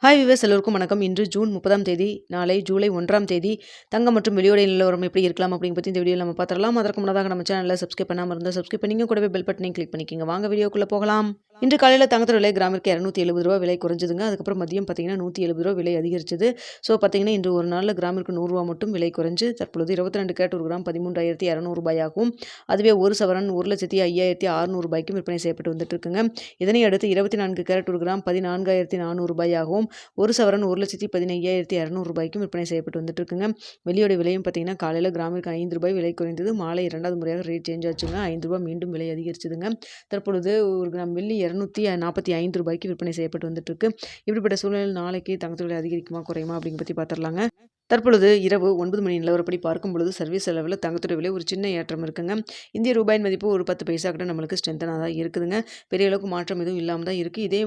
Hi viewers எல்லோருக்கும் வணக்கம். இன்று ஜூன் 30ஆம் தேதி, நாளை ஜூலை 1ஆம் தேதி. தங்கம் மற்றும் வெள்ளியோட நிலவரம் எப்படி இருக்கலாம் அப்படிங்க பத்தி இந்த வீடியோல நம்ம பார்த்துடலாம். அதற்கு முன்னதாக நம்ம சேனலை சப்ஸ்கிரைப் பண்ணாம இருந்தா சப்ஸ்கிரைப் பண்ணிங்க, கூடவே பெல் பட்டனையும் கிளிக் பண்ணிக்கங்க. வாங்க வீடியோக்குள்ள போகலாம். இன்று காலையில தங்கத்தோட விலை கிராமிற்கு ரூ. 270 விலை குறைஞ்சதுங்க. அதுக்கப்புறம் மதியம் பார்த்தீங்கன்னா ரூ. 170 விலை அதிகரிச்சது. ஸோ பார்த்தீங்கன்னா இன்று ஒரு நாளில் கிராமிற்கு ரூ. 100 மட்டும் விலை குறைஞ்சு தற்பொழுது 22 கேரட் ஒரு கிராம் ரூ. 13,200 அதுவே ஒரு சவரன் ரூ. 1,05,600 விற்பனை செய்யப்பட்டு வந்துட்டு இருக்குங்க. இதனை அடுத்து 24 கேரட் ஒரு கிராம் ரூ. 14,400 ஒரு சவரன் ரூ. 1,15,200 விற்பனை செய்யப்பட்டு வந்துட்டு இருக்குங்க. வெள்ளியோட விலையும் பார்த்தீங்கன்னா காலையில் கிராமிற்கு ரூ. 5 விலை குறைந்தது. மாலை இரண்டாவது முறையாக ரேட் சேஞ்ச் ஆச்சுங்க. ரூ. 5 மீண்டும் விலை அதிகரிச்சதுங்க. தற்பொழுது ஒரு கிராம் வெள்ளி ரூ. 245 விற்பனை செய்யப்பட்டு வந்துட்டு இருக்கு. இப்படிப்பட்ட சூழ்நிலையில் நாளைக்கு தங்கத்தோட விலை அதிகரிக்குமா குறையுமா அப்படிங்க பற்றி பார்த்துடலாங்க. தற்பொழுது இரவு 9 மணி நிலவரப்படி பார்க்கும் பொழுது சர்வீஸ் அளவில் தங்கத்தோட விலை ஒரு சின்ன ஏற்றம் இருக்குங்க. இந்திய ரூபாயின் மதிப்பு ஒரு 10 பைசா கிட்ட நம்மளுக்கு ஸ்ட்ரென்த்தனாக தான் இருக்குதுங்க. பெரிய அளவுக்கு மாற்றம் எதுவும் இல்லாமல் தான் இருக்குது. இதே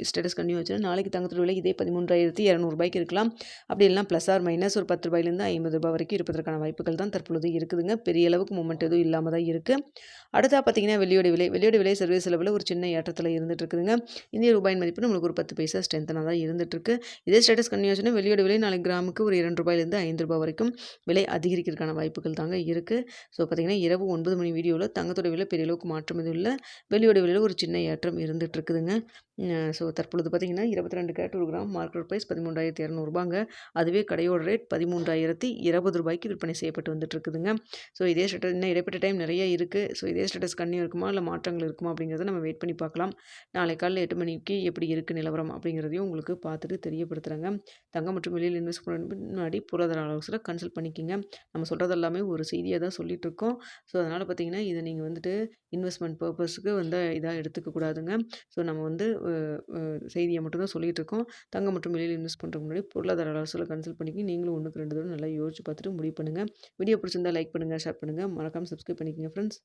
ஸ்டேட்டஸ் கண்டினியூ ஆச்சுன்னா நாளைக்கு தங்கத்தோட விலை இதே ரூ. 13,200 இருக்கலாம். அப்படி இல்லைனா ப்ளஸ் ஆர் மைனஸ் ஒரு ரூ. 10லேருந்து ரூ. 50 வரைக்கும் இருப்பதற்கான வாய்ப்புகள் தான் தற்பொழுது இருக்குதுங்க. பெரிய அளவுக்கு மூமெண்ட் எதுவும் இல்லாமல் தான் இருக்குது. அடுத்தா பார்த்தீங்கன்னா வெள்ளியோட விலை சர்வீஸ் அளவில் ஒரு சின்ன ஏற்றத்தில் இருந்துட்டு இருக்குதுங்க. இந்திய ரூபாயின் மதிப்பு நம்மளுக்கு ஒரு 10 பைசா ஸ்ட்ரென்த்தனாக தான் இருந்துட்டு இருக்கு. இதே ஸ்டேட்டஸ் கண்டினியூ ஆச்சுன்னா வெள்ளியோட விலை நாளைக்கு கிராமுக்கு ஒரு ரூ. 2லேருந்து ரூ. 5 வரைக்கும் விலை அதிகரிக்கிறதுக்கான வாய்ப்புகள் தாங்க இருக்குது. ஸோ பார்த்தீங்கன்னா இரவு 9 மணி வீடியோவில் தங்கத்தோட விலை பெரிய அளவுக்கு மாற்றம் எதுவும் இல்லை. வெள்ளியோட விலையில் ஒரு சின்ன ஏற்றம் இருந்துட்டு இருக்குதுங்க. ஸோ தற்பொழுது பார்த்தீங்கன்னா 22 கேரட் ஒரு கிராம் மார்க்கெட் ப்ரைஸ் ரூ. 13,200. அதுவே கடையோட ரேட் ரூ. 13,020 விற்பனை செய்யப்பட்டு வந்துட்டு இருக்குதுங்க. ஸோ இதே ஸ்டேட்டஸ் இன்னும் இடைப்பட்ட டைம் நிறைய இருக்குது. ஸோ இதே ஸ்டேட்டஸ் கன்னியூ இருக்குமா இல்லை மாற்றங்கள் இருக்குமா அப்படிங்கிறத நம்ம வெயிட் பண்ணி பார்க்கலாம். நாளை காலையில் 8 மணிக்கு எப்படி இருக்குது நிலவரம் அப்படிங்கிறதையும் உங்களுக்கு பார்த்துட்டு தெரியப்படுத்துகிறாங்க. தங்கம் மற்றும் வெளியில் இன்வெஸ்ட் பண்ண முன்னாடி பொருளாதார ஆலோசனை கன்சல்ட் பண்ணிக்கிங்க. நம்ம சொல்கிறது எல்லாமே ஒரு செய்தியாக தான் சொல்லிட்டு இருக்கோம். ஸோ அதனால் பார்த்தீங்கன்னா இதை நீங்கள் வந்துட்டு இன்வெஸ்ட்மெண்ட் பர்பஸுக்கு இதாக எடுத்துக்க கூடாதுங்க. ஸோ நம்ம செய்தியை மட்டும் தான் சொல்லிகிட்டு இருக்கோம். தங்கம் மற்றும் வெளியில் இன்வெஸ்ட் பண்ணுறதுக்கு முன்னாடி பொருளாதார ஆலோசனை கன்சல்ட் பண்ணிக்கி நீங்களும் 1க்கு 2 தடவை நல்லா யோசிச்சு பார்த்துட்டு முடிவு பண்ணுங்கள். வீடியோ பிடிச்சிருந்தா லைக் பண்ணுங்கள், ஷேர் பண்ணுங்கள், மறக்காமல் சப்ஸ்கிரைப் பண்ணிக்கங்க ஃப்ரெண்ட்ஸ்.